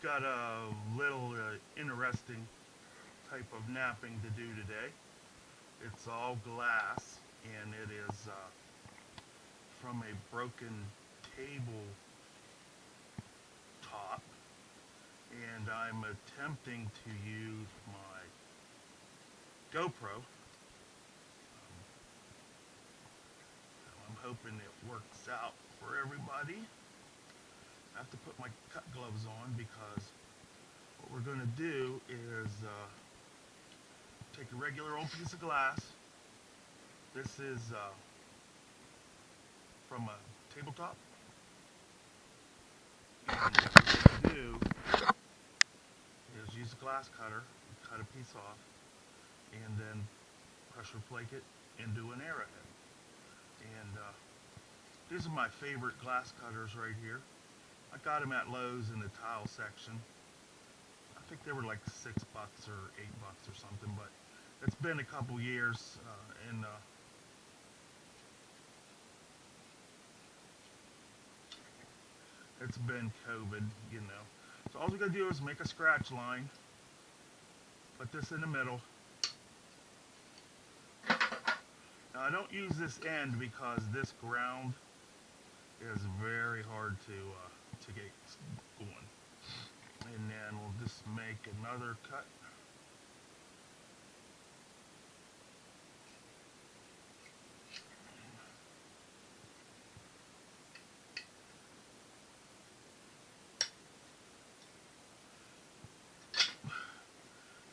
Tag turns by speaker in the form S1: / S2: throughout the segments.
S1: Got a little interesting type of napping to do today. It's all glass and it is from a broken table top, and I'm attempting to use my GoPro. I'm hoping it works out for everybody. I have to put my cut gloves on because what we're going to do is take a regular old piece of glass. This is from a tabletop. And what we're going to do is use a glass cutter, cut a piece off, and then pressure flake it into an arrowhead. And these are my favorite glass cutters right here. I got them at Lowe's in the tile section. I think they were like $6 or $8 or something, but it's been a couple years, and it's been COVID, you know. So all we gotta do is make a scratch line, put this in the middle. Now I don't use this end because this ground is very hard to get going. And then we'll just make another cut.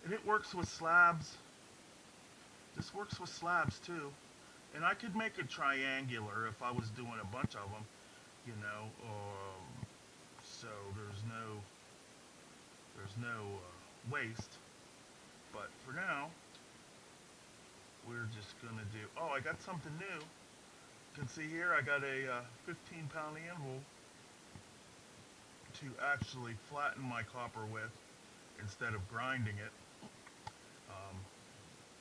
S1: And it works with slabs. This works with slabs too. And I could make it triangular if I was doing a bunch of them, you know. So there's no waste. But for now, we're just gonna do. Oh, I got something new. You can see here I got a 15-pound anvil to actually flatten my copper with instead of grinding it. Um,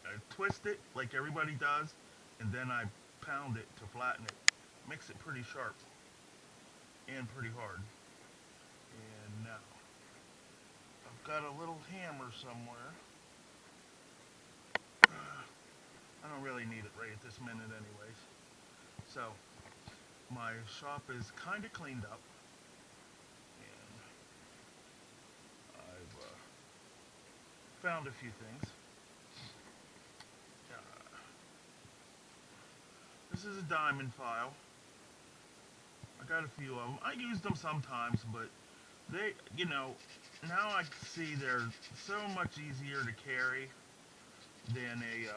S1: I twist it like everybody does, and then I pound it to flatten it. Makes it pretty sharp and pretty hard. And now I've got a little hammer somewhere. I don't really need it right at this minute anyways. So my shop is kind of cleaned up, and I've found a few things. Uh, this is a diamond file. I got a few of them. I use them sometimes, but they, you know, now I see they're so much easier to carry than a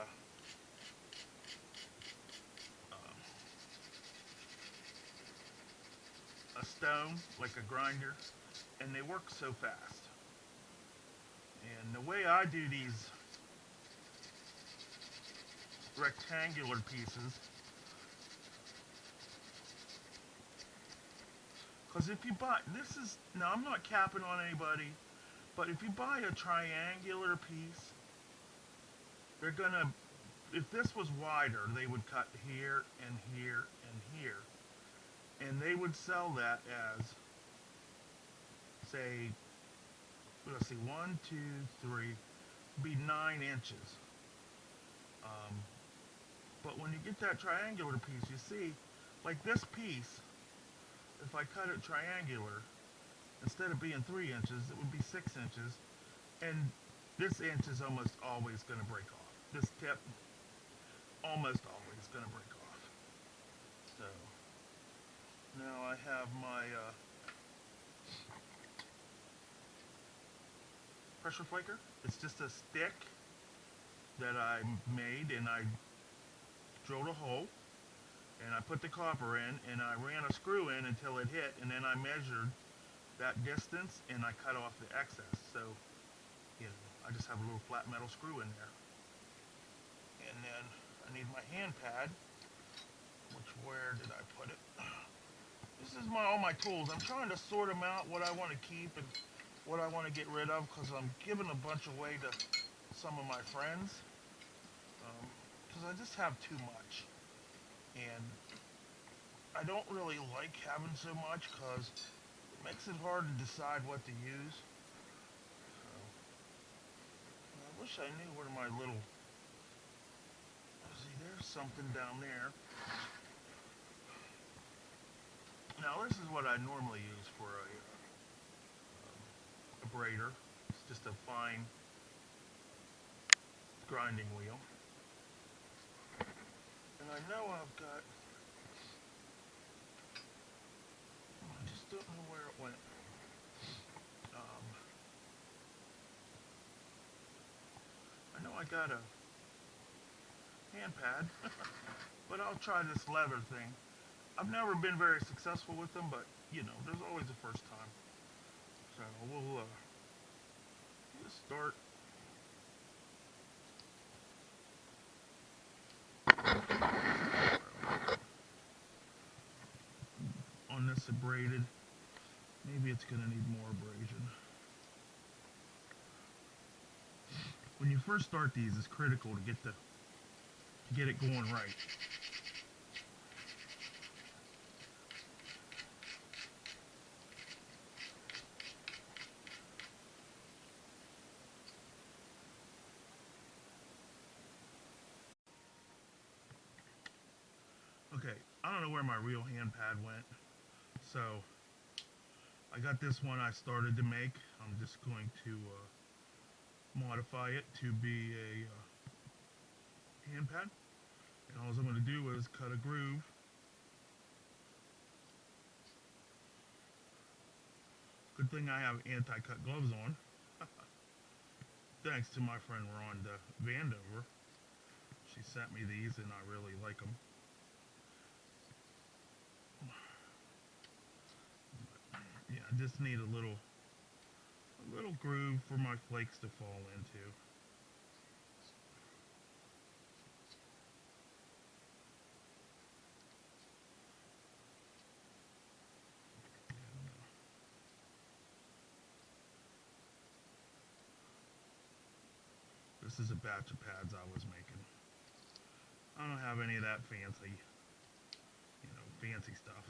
S1: stone, like a grinder, and they work so fast. And the way I do these rectangular pieces, because if you buy, this is, now I'm not capping on anybody, but if you buy a triangular piece, they're gonna, if this was wider, they would cut here and here and here. And they would sell that as, say, let's see, 1, 2, 3, be 9 inches. Um, but when you get that triangular piece, you see, like this piece, if I cut it triangular, instead of being 3 inches, it would be 6 inches. And this inch is almost always going to break off. This tip, almost always going to break off. So, now I have my pressure flaker. It's just a stick that I made, and I drilled a hole, and I put the copper in, and I ran a screw in until it hit, and then I measured that distance, and I cut off the excess. So, you know, I just have a little flat metal screw in there. And then I need my hand pad, which, where did I put it? This is all my tools. I'm trying to sort them out, what I want to keep and what I want to get rid of, because I'm giving a bunch away to some of my friends, because I just have too much. And I don't really like having so much because it makes it hard to decide what to use. wish I knew where my little... See, there's something down there. Now this is what I normally use for a brader. It's just a fine grinding wheel. And I know I've got... I just don't know where it went. I know I got a hand pad, but I'll try this leather thing. I've never been very successful with them, but you know, there's always a first time. So we'll just start. On this abraded. Maybe it's gonna need more abrasion. When you first start these, it's critical to get it going right. Okay, I don't know where my real hand pad went, so I got this one I started to make. I'm just going to modify it to be a hand pad, and all I'm going to do is cut a groove. Good thing I have anti-cut gloves on. Thanks to my friend Rhonda Vandover. She sent me these and I really like them. Yeah, I just need a little groove for my flakes to fall into. This is a batch of pads I was making. I don't have any of that fancy, fancy stuff.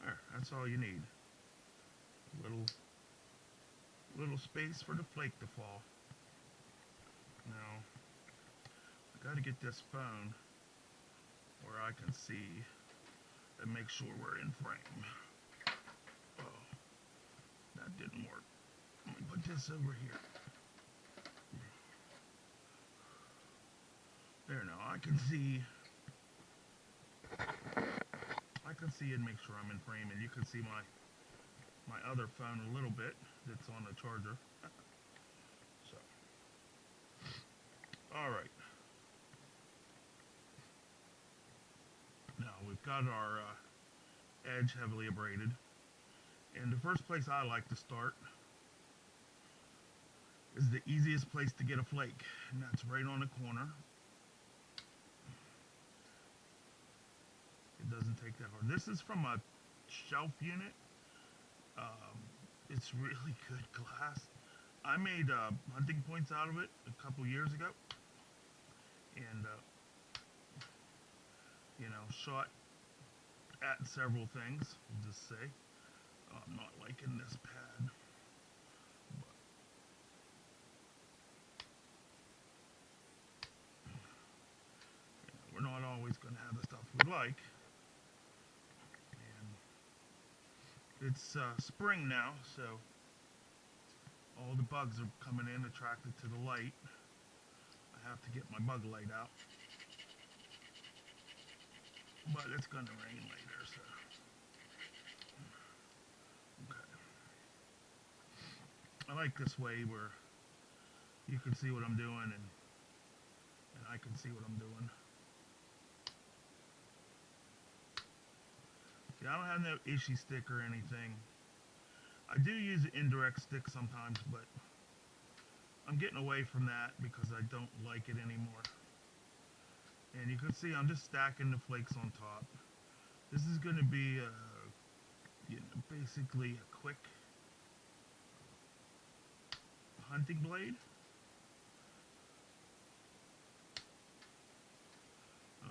S1: There, that's all you need. A little space for the flake to fall. Now, I gotta get this phone where I can see and make sure we're in frame. Oh, that didn't work. Let me put this over here. There, now I can see and make sure I'm in frame, and you can see my other phone a little bit that's on the charger. So, all right. Now we've got our edge heavily abraded, and the first place I like to start is the easiest place to get a flake, and that's right on the corner. It doesn't take that hard. This is from a shelf unit. It's really good glass. I made hunting points out of it a couple years ago, and shot at several things. We'll just say I'm not liking this pad, but we're not always going to have the stuff we like. It's spring now, so all the bugs are coming in attracted to the light. I have to get my bug light out. But it's going to rain later, so... Okay. I like this way where you can see what I'm doing and I can see what I'm doing. See, I don't have no Ishi stick or anything. I do use an indirect stick sometimes, but I'm getting away from that because I don't like it anymore. And you can see I'm just stacking the flakes on top. This is going to be basically a quick hunting blade.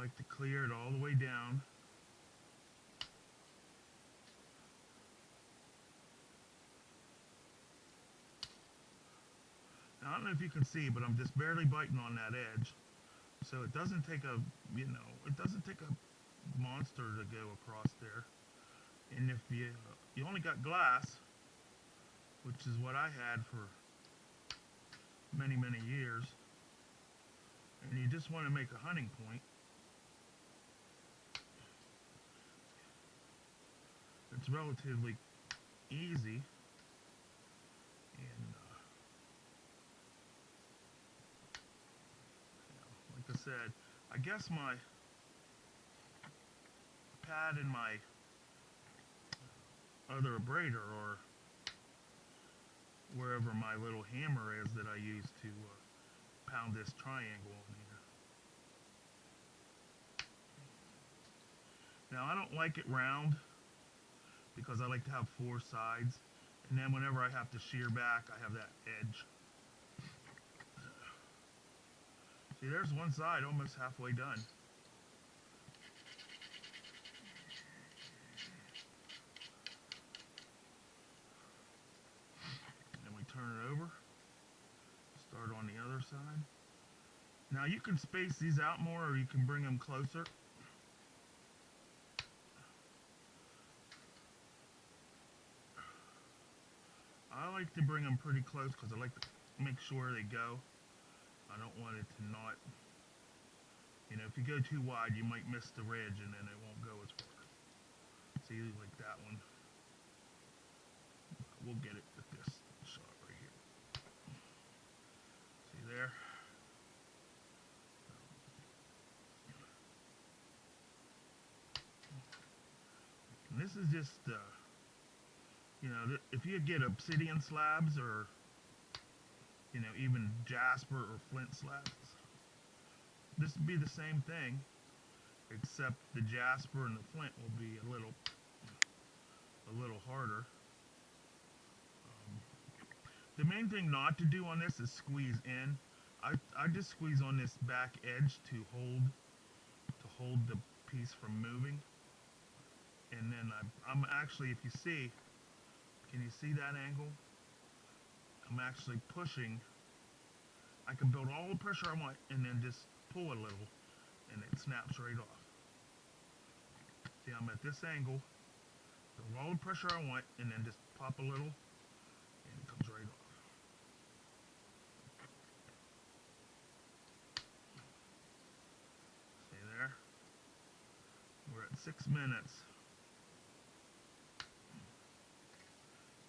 S1: I like to clear it all the way down. Now, I don't know if you can see, but I'm just barely biting on that edge. So it doesn't take a, it doesn't take a monster to go across there. And if you only got glass, which is what I had for many, many years, and you just want to make a hunting point, it's relatively easy. And like I said, I guess my pad and my other abrader, or wherever my little hammer is that I use to pound this triangle on here. Now, I don't like it round because I like to have 4 sides, and then whenever I have to shear back, I have that edge. See, there's one side almost halfway done. Then we turn it over, start on the other side. Now you can space these out more, or you can bring them closer. I like to bring them pretty close because I like to make sure they go. I don't want it to not, if you go too wide, you might miss the ridge and then it won't go as far. See, like that one. We'll get it with this shot right here. See there? And this is just, if you get obsidian slabs, or, even jasper or flint slabs, this would be the same thing, except the jasper and the flint will be a little harder. The main thing not to do on this is squeeze in. I just squeeze on this back edge to hold the piece from moving. And then I'm actually, if you see, can you see that angle? I'm actually pushing. I can build all the pressure I want and then just pull a little and it snaps right off. See, I'm at this angle, build all the pressure I want and then just pop a little and it comes right off. See there? We're at 6 minutes.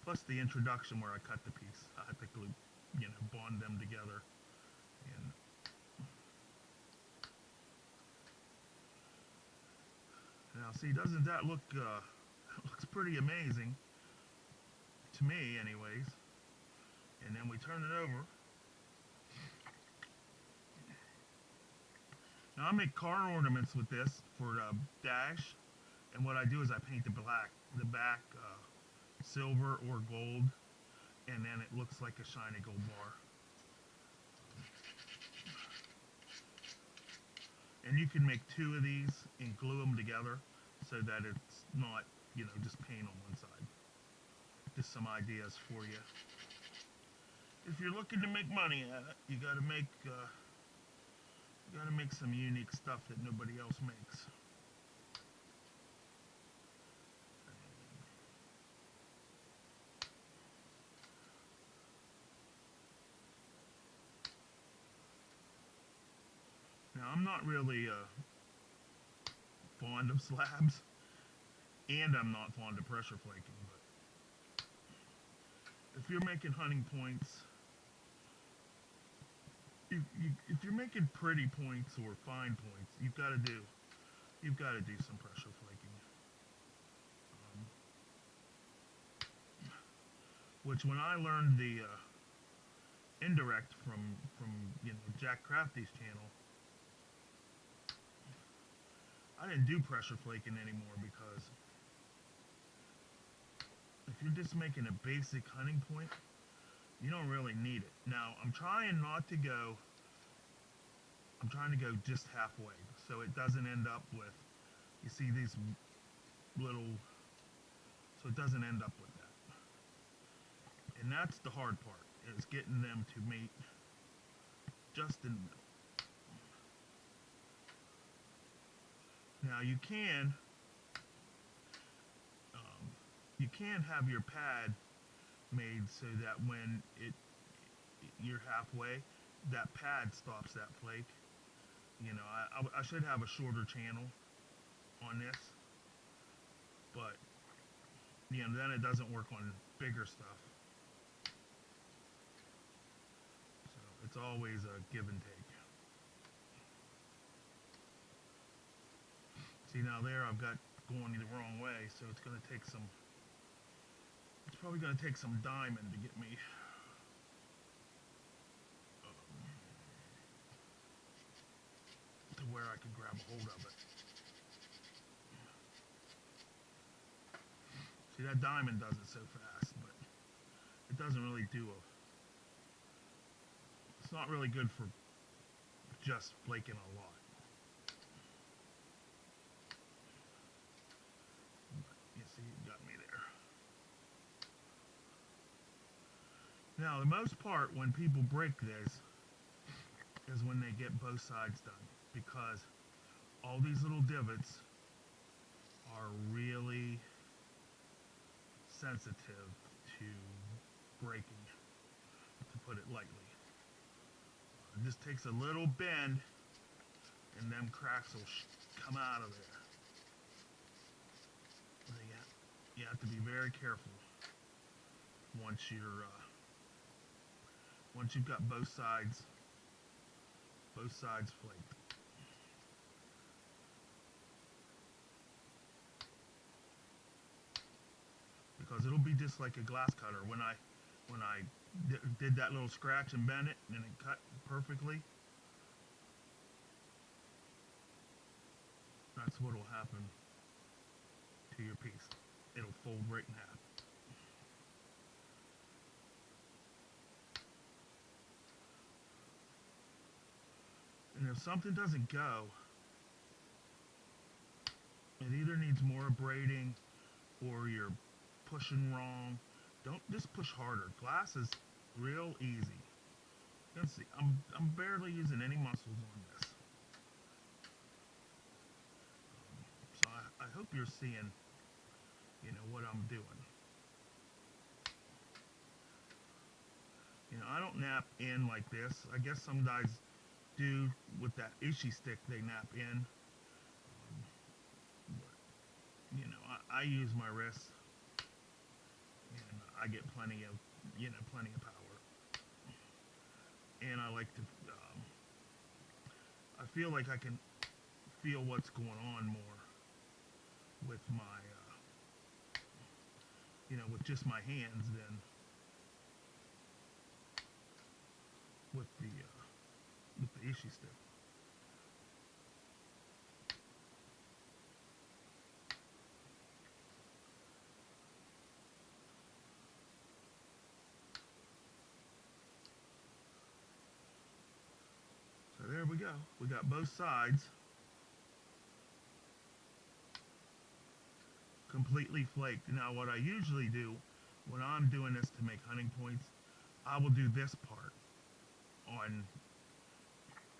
S1: Plus the introduction where I cut the piece. I have to glue, bond them together. And now, see, doesn't that look, looks pretty amazing, to me anyways. And then we turn it over. Now I make car ornaments with this for the dash, and what I do is I paint the back silver or gold, and then it looks like a shiny gold bar. And you can make 2 of these and glue them together so that it's not, just paint on one side. Just some ideas for you. If you're looking to make money at it, you gotta make some unique stuff that nobody else makes. Now, I'm not really fond of slabs, and I'm not fond of pressure flaking, but if you're making hunting points, if you're making pretty points or fine points, you've got to do some pressure flaking. Which, when I learned the indirect from Jack Crafty's channel, I didn't do pressure flaking anymore, because if you're just making a basic hunting point, you don't really need it. Now, I'm trying not to go I'm trying to go just halfway so it doesn't end up with, you see these little, so it doesn't end up with that. And that's the hard part, is getting them to meet just in the middle. Now you can have your pad made so that when you're halfway, that pad stops that flake. You know, I should have a shorter channel on this, but you know, then it doesn't work on bigger stuff. So it's always a give and take. See, now there I've got going the wrong way, so it's going to take some, it's probably going to take some diamond to get me to where I can grab a hold of it. See, that diamond does it so fast, but it doesn't really do a, it's not really good for just flaking a lot. But you see, it got me there. Now, the most part when people break this is when they get both sides done, because all these little divots are really sensitive to breaking, to put it lightly. It just takes a little bend and them cracks will come out of there. You have to be very careful once you've got both sides flaked. Because it'll be just like a glass cutter. When I did that little scratch and bend it, and it cut perfectly, that's what'll happen to your piece. It'll fold right in half. And if something doesn't go, it either needs more braiding or you're pushing wrong. Don't just push harder. Glass is real easy. You can see I'm barely using any muscles on this. So I hope you're seeing, you know, what I'm doing. You know, I don't nap in like this. I guess some guys do with that ishi stick, they nap in. But, you know, I use my wrist, and I get plenty of power. And I like to, I feel like I can feel what's going on more with my, you know, with just my hands than with the ishi stick. So there we go. We got both sides completely flaked. Now what I usually do when I'm doing this to make hunting points, I will do this part on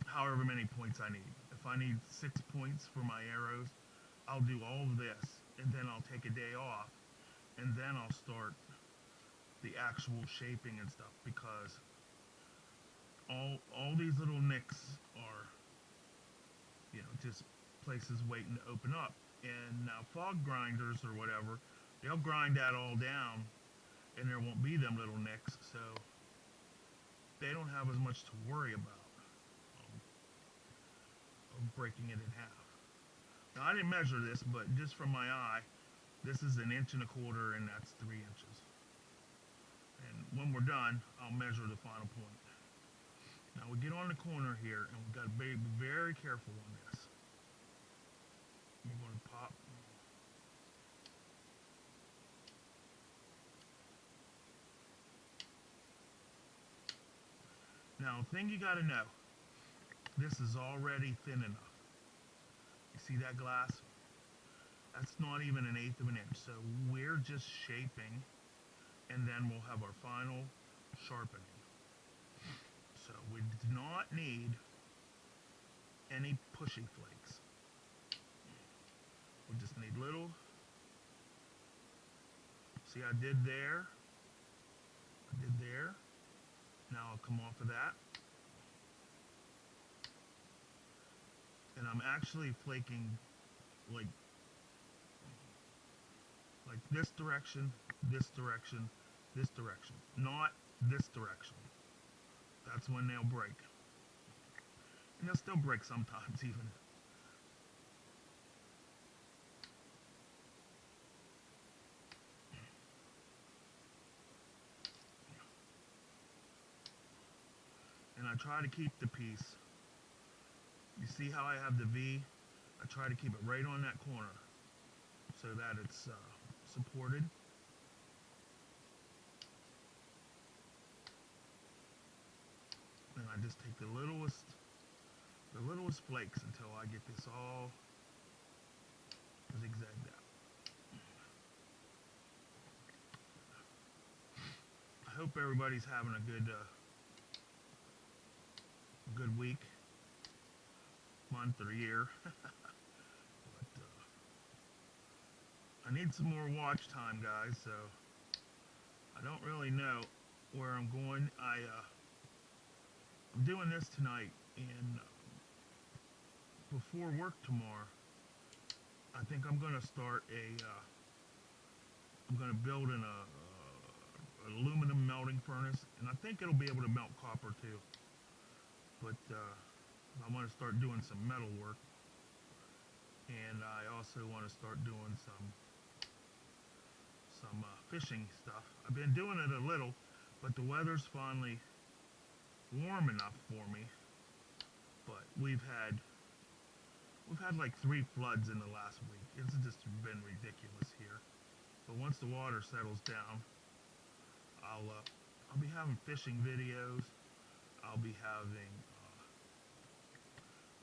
S1: however many points I need. If I need 6 points for my arrows, I'll do all of this, and then I'll take a day off, and then I'll start the actual shaping and stuff, because all these little nicks are, you know, just places waiting to open up. And now fog grinders or whatever, they'll grind that all down, and there won't be them little nicks, so they don't have as much to worry about of breaking it in half. Now I didn't measure this, but just from my eye, this is 1.25 inches, and that's 3 inches. And when we're done, I'll measure the final point. Now we get on the corner here, and we've got to be very careful on this. We're going to pop. Now, the thing you got to know, this is already thin enough. You see that glass? That's not even an eighth of an inch. So we're just shaping, and then we'll have our final sharpening. So we do not need any pushy flakes. We just need little. See, I did there. I did there. Now I'll come off of that. And I'm actually flaking like this direction, this direction, this direction, not this direction. That's when they'll break. And they'll still break sometimes even. And I try to keep the piece. You see how I have the V? I try to keep it right on that corner so that it's supported. And I just take the littlest flakes until I get this all zigzagged out. I hope everybody's having a good week, month, or year. But I need some more watch time, guys, so I don't really know where I'm going. I'm doing this tonight, and before work tomorrow, I think I'm going to start I'm going to build an aluminum melting furnace, and I think it'll be able to melt copper too. But I want to start doing some metal work, and I also want to start doing some fishing stuff. I've been doing it a little, but the weather's finally warm enough for me. But we've had like 3 floods in the last week. It's just been ridiculous here. But once the water settles down, I'll be having fishing videos. I'll be having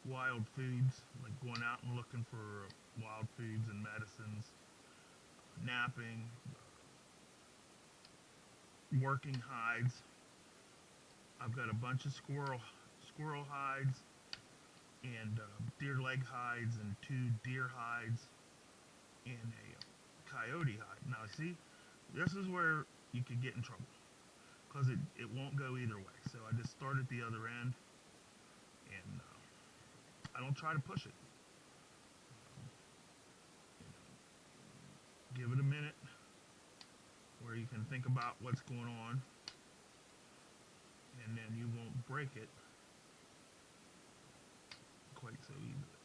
S1: wild foods, like going out and looking for wild foods and medicines, napping, working hides. I've got a bunch of squirrel hides and deer leg hides and 2 deer hides and a coyote hide. Now see, this is where you could get in trouble because it won't go either way. So I just start at the other end, and I don't try to push it. Give it a minute where you can think about what's going on, and then you won't break it quite so easily.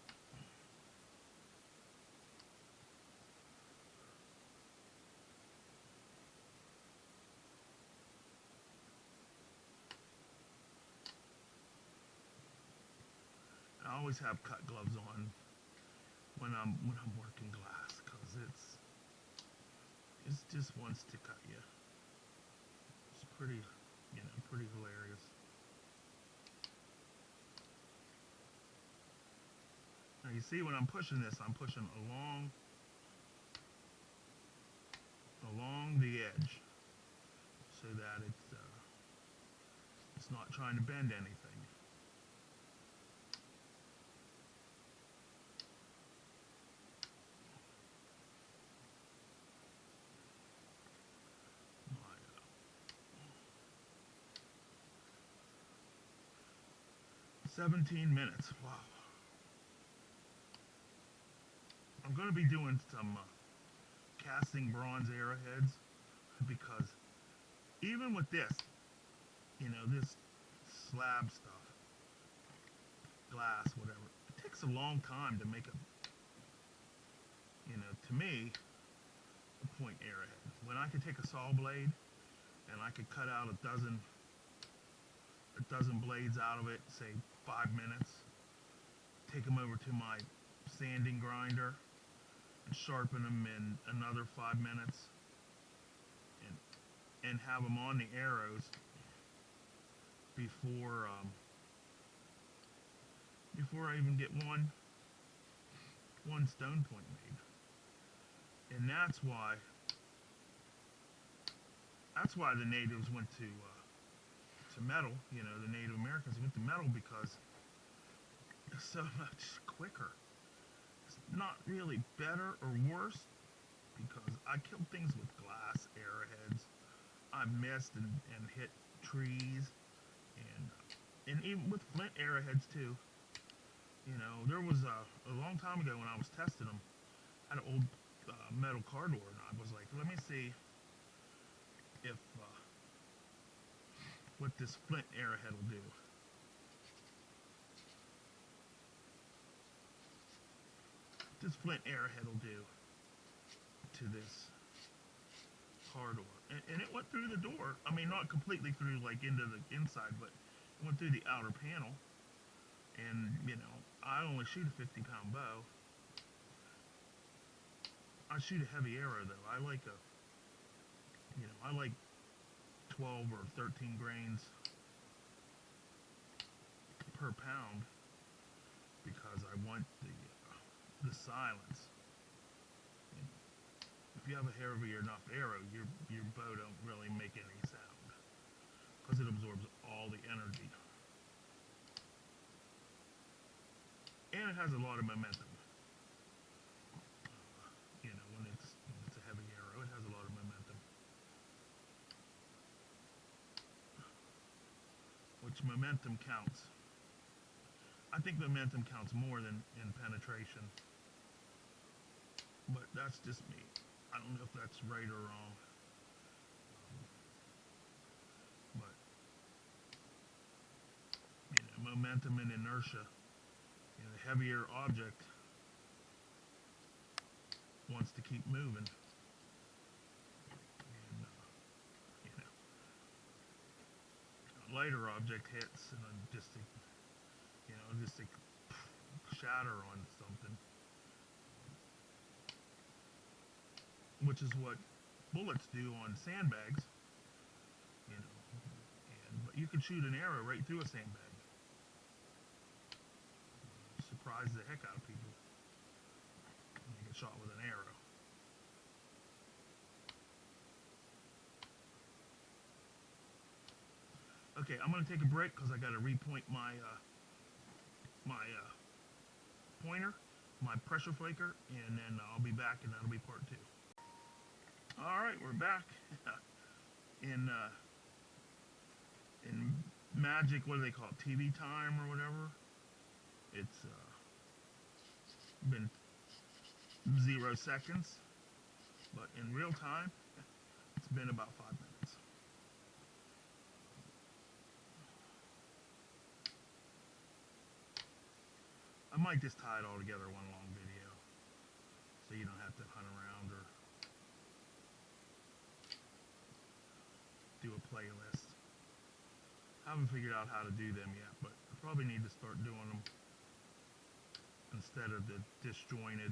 S1: I always have cut gloves on when I'm working glass, because it just wants to cut you. It's pretty, pretty hilarious. Now you see when I'm pushing this, I'm pushing along the edge so that it's not trying to bend anything. My, 17 minutes. Wow. I'm going to be doing some casting bronze arrowheads, because even with this, this slab stuff, glass, whatever, it takes a long time to make to me, a point arrowhead. When I could take a saw blade and I could cut out a dozen blades out of it, say 5 minutes, take them over to my sanding grinder and sharpen them in another 5 minutes, and have them on the arrows before before I even get one stone point made. And that's why the natives went to metal. You know, the Native Americans went to metal because it's so much quicker. It's not really better or worse because I killed things with glass arrowheads. I missed and hit trees and even with flint arrowheads too. You know, there was a long time ago when I was testing them, I had an old metal car door, and I was like, let me see if what this flint arrowhead will do. This flint arrowhead will do to this car door, and it went through the door. I mean, not completely through, like into the inside, but it went through the outer panel. And you know, I only shoot a 50-pound bow. I shoot a heavy arrow though. I like I like 12 or 13 grains per pound because I want the silence. You know, if you have a heavier enough arrow, your bow don't really make any sound because it absorbs all the energy, and it has a lot of momentum. You know, when it's a heavy arrow, it has a lot of momentum. Which momentum counts. I think momentum counts more than in penetration. But that's just me. I don't know if that's right or wrong. But, you know, momentum and inertia. You know, the heavier object wants to keep moving. And, you know, a lighter object hits and just a, just a shatter on something. Which is what bullets do on sandbags, you know. But you can shoot an arrow right through a sandbag. Surprise the heck out of people when they get shot with an arrow. Okay, I'm gonna take a break because I gotta repoint my pointer, my pressure flaker, and then I'll be back, and that'll be part 2. All right, we're back in Magic. What do they call it? TV time or whatever. It's been 0 seconds, but in real time, it's been about 5 minutes. I might just tie it all together one long video, so you don't have to hunt around or do a playlist. I haven't figured out how to do them yet, but I probably need to start doing them instead of the disjointed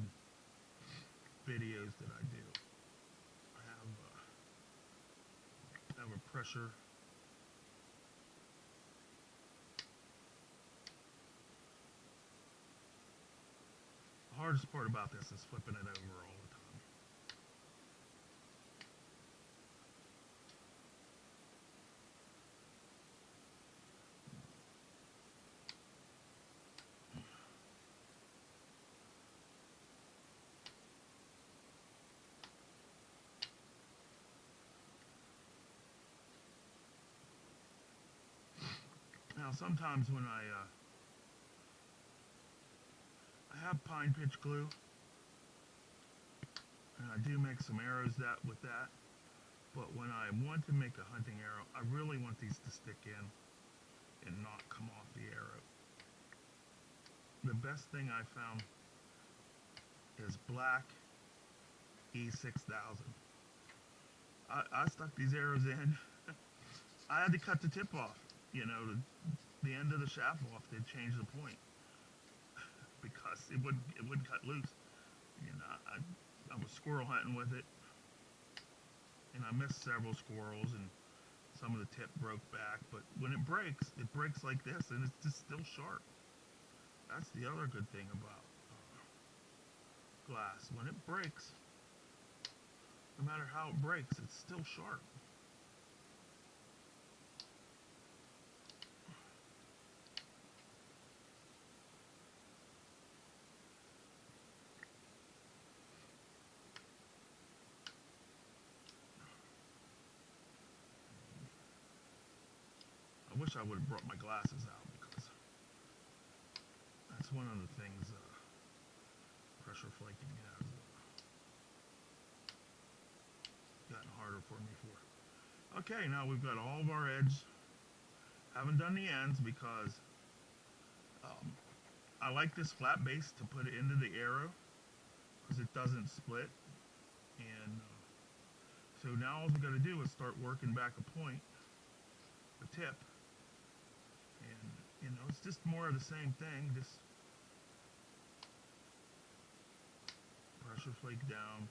S1: videos that I do. I have a pressure. The hardest part about this is flipping it over all the time. Now sometimes when I have pine pitch glue, and I do make some arrows with that, but when I want to make a hunting arrow, I really want these to stick in and not come off the arrow. The best thing I found is black E6000. I stuck these arrows in. I had to cut the tip off, you know, the end of the shaft off to change the point because it wouldn't cut loose. You know, I was squirrel hunting with it, and I missed several squirrels, and some of the tip broke back. But when it breaks like this, and it's just still sharp. That's the other good thing about glass. When it breaks, no matter how it breaks, it's still sharp. I wish I would have brought my glasses out because that's one of the things pressure flaking has gotten harder for me for. Okay, now we've got all of our edges. Haven't done the ends because um, I like this flat base to put it into the arrow because it doesn't split. And so now all we've got to do is start working back a point, a tip, and it's just more of the same thing. Just pressure flake down.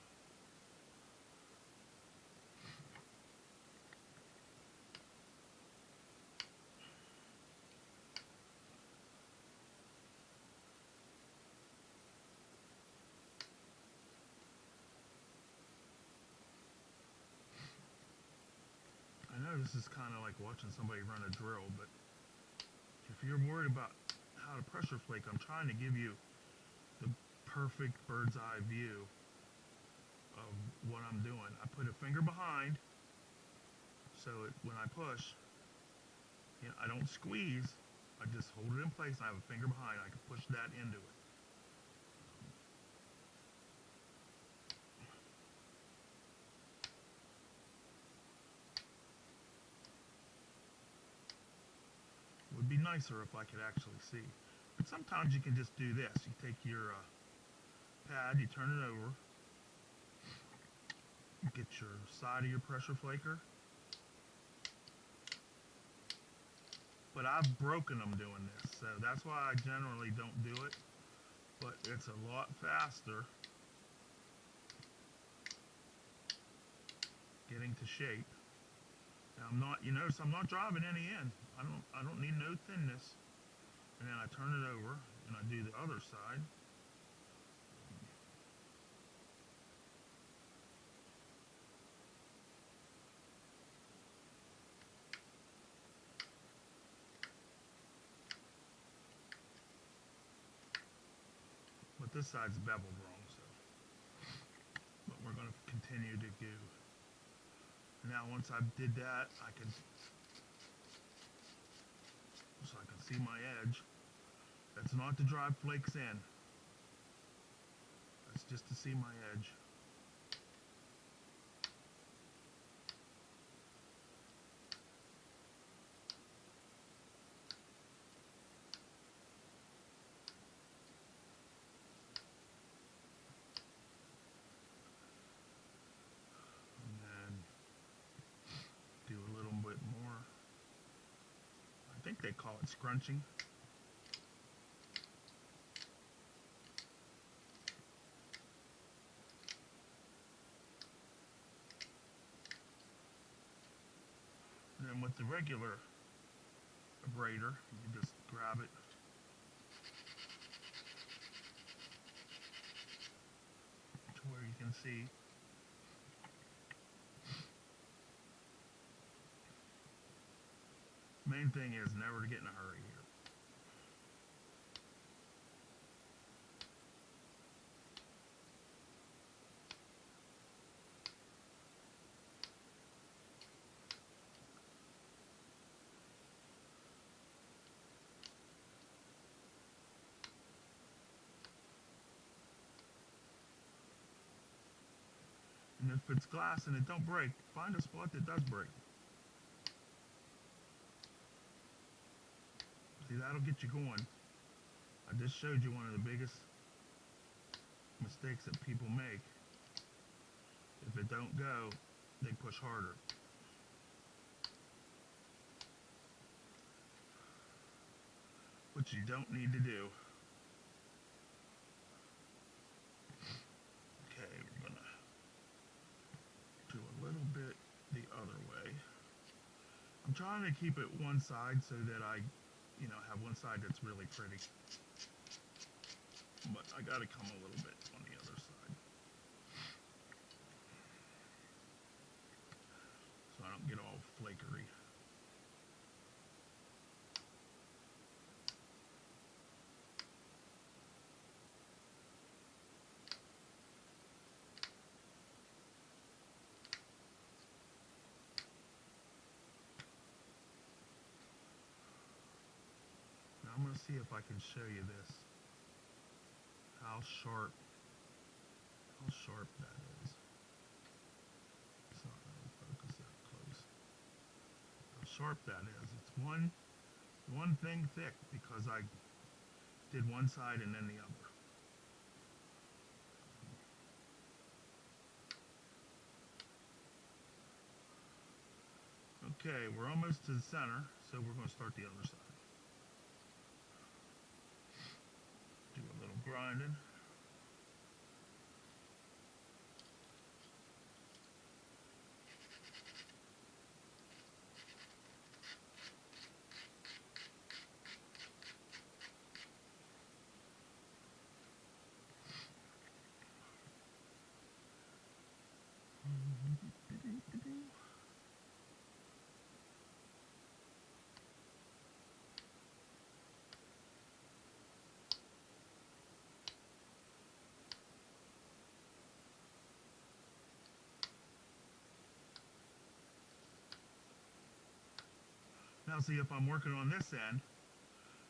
S1: I know this is kind of like watching somebody run a drill, but if you're worried about how to pressure flake, I'm trying to give you the perfect bird's eye view of what I'm doing. I put a finger behind so when I push, I don't squeeze. I just hold it in place and I have a finger behind. I can push that into it. It would be nicer if I could actually see. But sometimes you can just do this. You take your pad, you turn it over, get your side of your pressure flaker. But I've broken them doing this, so that's why I generally don't do it. But it's a lot faster getting to shape. Now I'm not, you notice I'm not driving any in. I don't need no thinness. And then I turn it over and I do the other side. But this side's beveled wrong, so. But we're going to continue to do. Now once I did that, so I can see my edge. That's not to drive flakes in. That's just to see my edge. And then do a little bit more. I think they call it scrunching. And then with the regular abrader, you just grab it. To where you can see. Main thing is never to get in a hurry here. And if it's glass and it don't break, find a spot that does break. See, that'll get you going. I just showed you one of the biggest mistakes that people make. If it don't go, they push harder. Which you don't need to do. Okay, we're gonna do a little bit the other way. I'm trying to keep it one side so that I have one side that's really pretty. but I gotta come a little bit on the other side so I don't get all flakery. Now I'm gonna see if I can show you this, how sharp that is. It's not really focused that close. How sharp that is. It's one thing thick because I did one side and then the other. Okay, we're almost to the center, so we're going to start the other side. Do a little grinding. Now see, if I'm working on this end,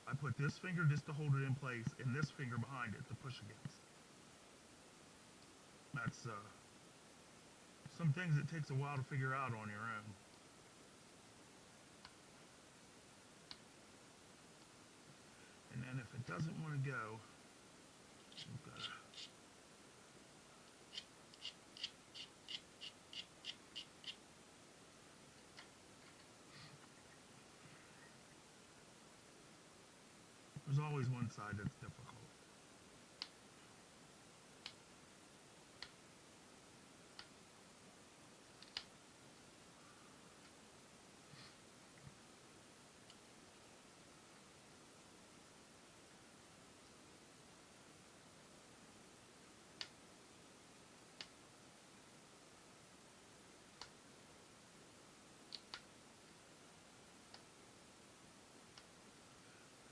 S1: I put this finger just to hold it in place and this finger behind it to push against. That's some things it takes a while to figure out on your own. And then if it doesn't want to go, you've got to there's always one side that's difficult.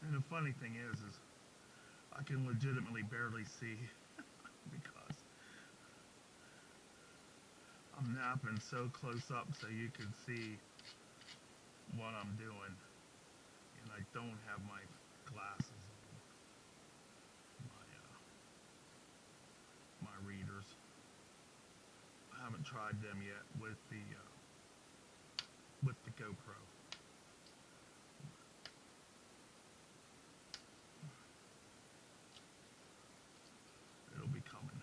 S1: And the funny thing is I can legitimately barely see because I'm napping so close up so you can see what I'm doing. And I don't have my glasses on, my readers. I haven't tried them yet with the GoPro. It'll be coming.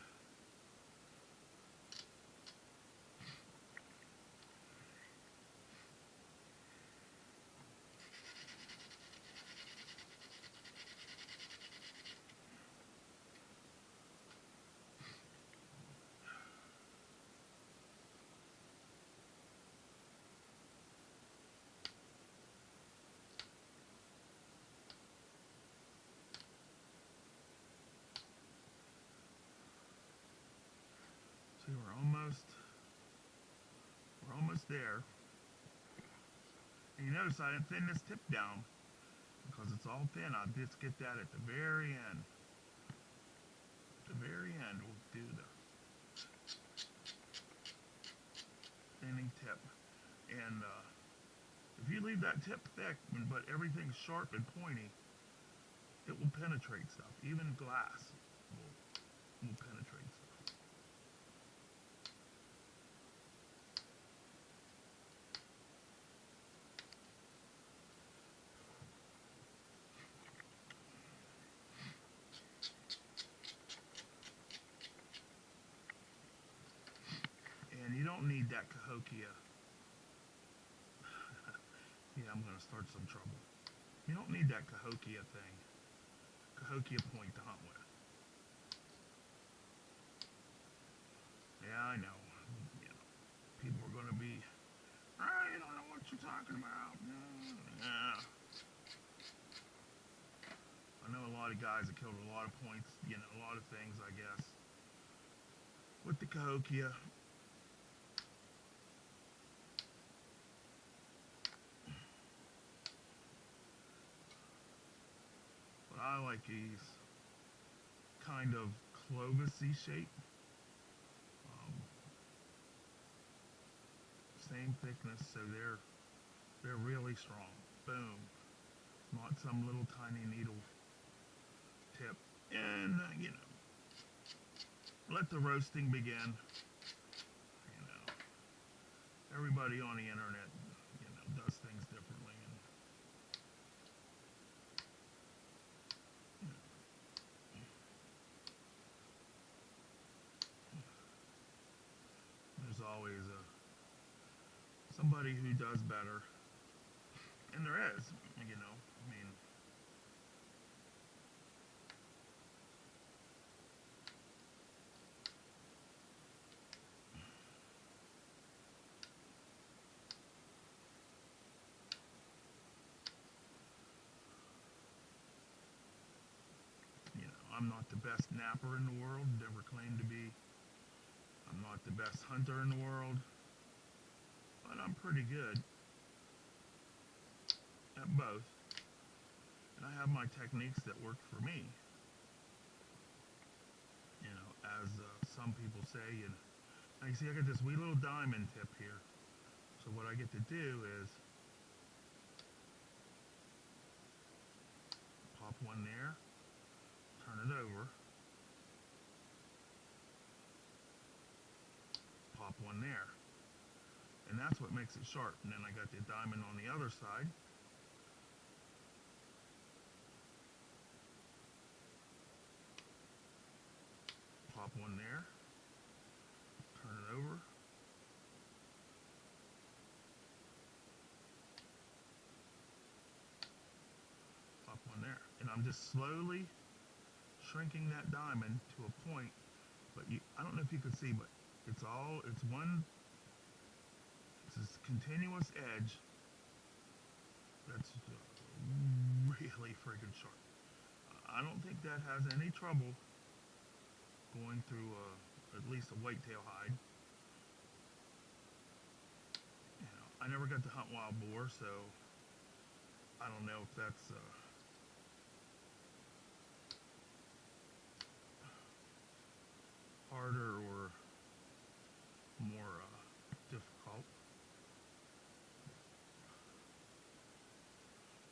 S1: See, we're almost there. And you notice I didn't thin this tip down because it's all thin. I'll just get that at the very end. At the very end, we'll do the thinning tip. And if you leave that tip thick, but everything's sharp and pointy, it will penetrate stuff. Even glass will penetrate stuff. And you don't need that Cahokia. Yeah, I'm going to start some trouble. You don't need that Cahokia thing. Cahokia point to hunt with. Yeah, I know. You know, people are going to be, I don't know what you're talking about. Yeah. I know a lot lot of guys that killed a lot of points, you know, a lot of things, I guess, with the Cahokia. But I like these kind of Clovis-y shape. Same thickness, so they're really strong. Boom. Not some little tiny needle tip. And, you know, let the roasting begin. You know, everybody on the internet, you know, does things differently. And, you know, there's always somebody who does better. And there is, you know, I mean, I'm not the best napper in the world, never claimed to be. I'm not the best hunter in the world, but I'm pretty good at both. And I have my techniques that work for me. You know, as some people say, and now you see I got this wee little diamond tip here. So what I get to do is pop one there, turn it over, pop one there. And that's what makes it sharp. And then I got the diamond on the other side. Pop one there, turn it over, pop one there. And I'm just slowly shrinking that diamond to a point, but I don't know if you can see, but it's this continuous edge that's really freaking sharp. I don't think that has any trouble going through at least a whitetail hide. You know, I never got to hunt wild boar, so I don't know if that's harder or more difficult.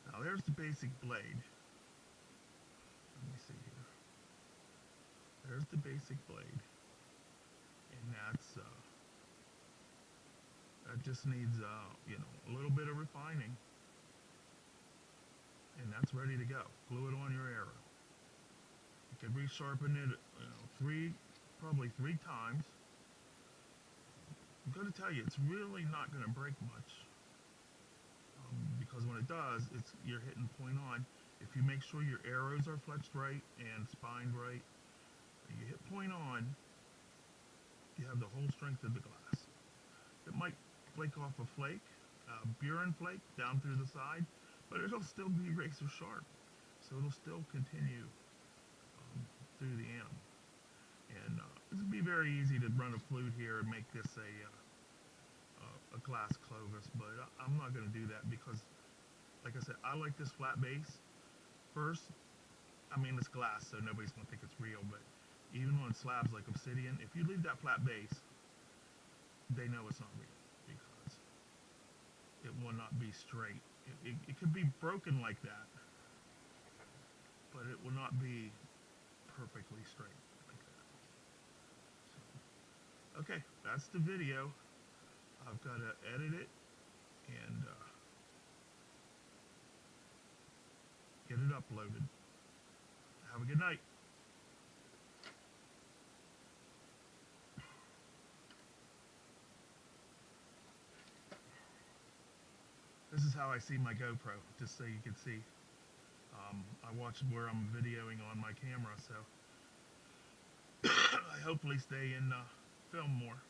S1: Now there's the basic blade. Let me see here. There's the basic blade, and that just needs you know, a little bit of refining, and that's ready to go. Glue it on your arrow. You can resharpen it, you know, probably three times. I'm going to tell you, it's really not going to break much, because when it does, you're hitting point on. If you make sure your arrows are fletched right and spined right, you hit point on, you have the whole strength of the glass. It might flake off a flake, Buren flake down through the side, but it'll still be razor sharp. So it'll still continue through the animal. And this would be very easy to run a flute here and make this a glass Clovis, but I'm not going to do that because, like I said, I like this flat base. First, I mean, it's glass, so nobody's going to think it's real, but even on slabs like obsidian, if you leave that flat base, they know it's not real because it will not be straight. It could be broken like that, but it will not be perfectly straight like that. So, okay, that's the video. I've got to edit it and get it uploaded. Have a good night. This is how I see my GoPro, just so you can see. I watch where I'm videoing on my camera, so I hopefully stay in film more.